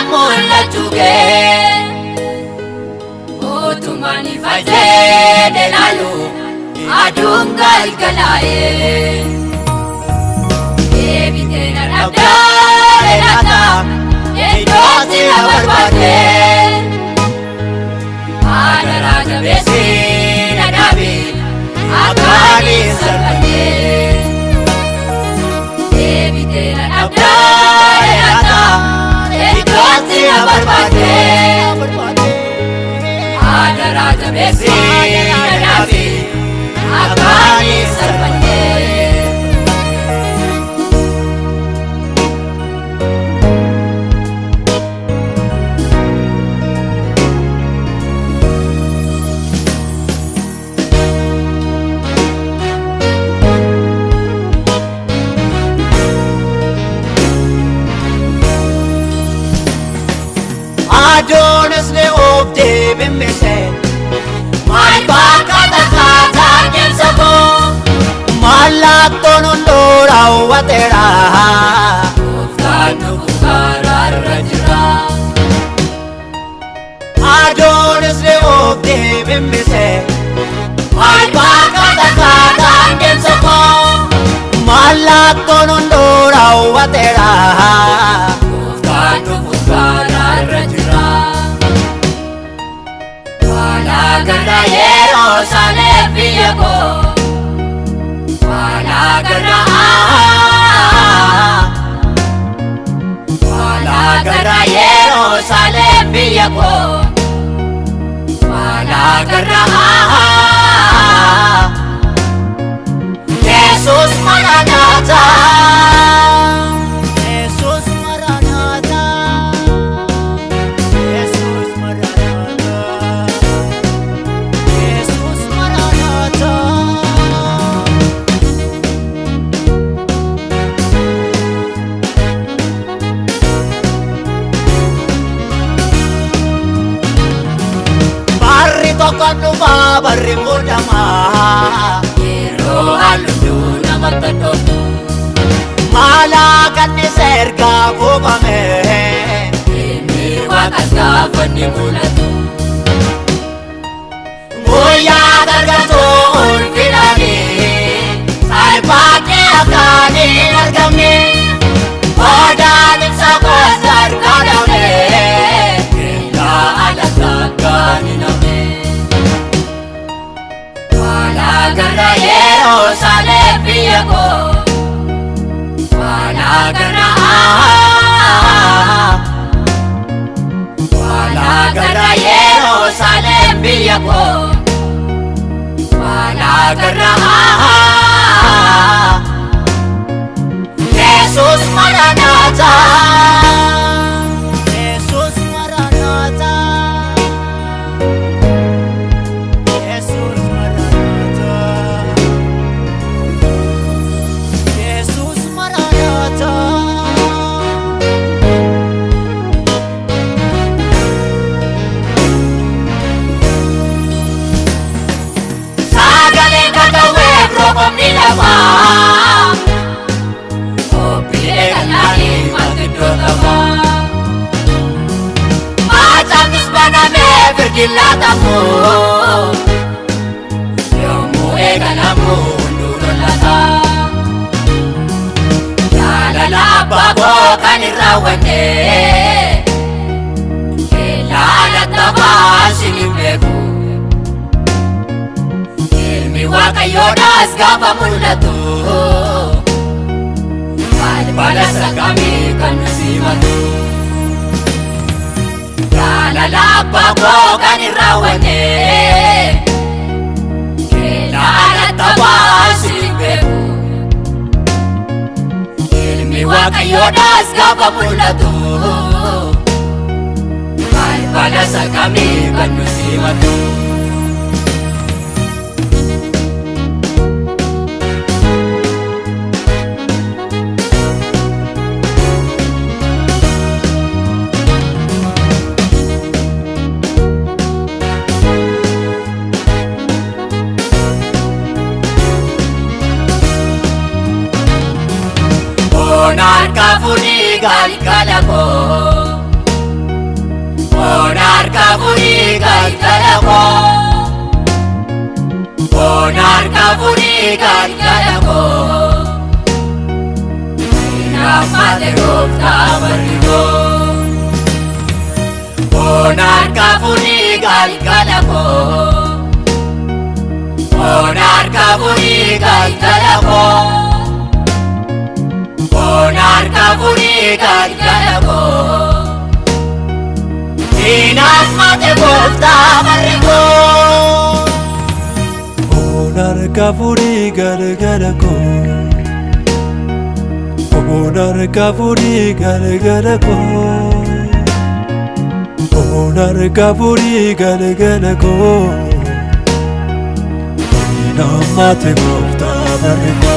mul'achuu kee mootummaan ifatee delaalu aduun galgalaa'ee deebitee na dhabdee laata iddootti na barbaadee adaraa jabeessii na dhaabi akkaanii salphatee deebitee na dhabdee laata iddootti na barbaadee adaraa jabeessii na dhaabi akkaanii salphatee. Adonis ne ofte bimbise mal bakata kata kemsako malakton undora watera Uftaanu bukaara jira Adonis ne ofte bimbise mal bakata kata kemsako malakton undora watera Uftaanu bukaara jira Walagarra Yerusaalem biyya koo Walagarra Walagarra Yerusaalem biyya koo Walagarra Jesus Maranatha Jesus Maranatha Jesus Maranatha Jesus Maranatha Barri tokko dhufa barri mudama yeroo halluu namatti dhoofu Mala kanni serga bobame inni waaqas gaafa ni mul'atu Guyyaa dargaggoo ulfinani salphaatti akkaan hin argamne Odaan ibsa gosa harkaa dhabne Keellaa alatti akkaan hin hafne Walagarra Yerusaalem biyya koo Walagarra Walagarra Yerusaalem biyya koo Walagarra Jesus Maranatha Jesus Maranatha Jesus Maranatha Jesus Maranatha Sagalee kakawwee roobni lafaa Obbilee galaanii maanguddoo qabaa Maacaanis banamee firgi laatamoo yommuu eegalamu hunduu lolataa Jaalala abbaa koo kan hin raawwanne keellaa alatti afaashin hin beeku Ilmi Waaqayyoodhaas gaafa mul'atu balbala sagamii kan nu simatu Jaalala abbaa koo kan hin raawwanne keellaa alatti afaashin hin beeku Ilmi Waaqayyoodhaas gaafa mul'atu balbala sagamii kan nu simatu Onaan kaafuni galgala koo Monarca furii galgala koo Monarca furii galgala koo Nammate gooftaa barri koo Monarca furii galgala koo Monarca furii galgala koo Monarca furii galgala koo Nammate gooftaa barri koo Monarca furii galgala koo Monarca furii galgala koo Monarca furii galgala koo Nammate gooftaa barri koo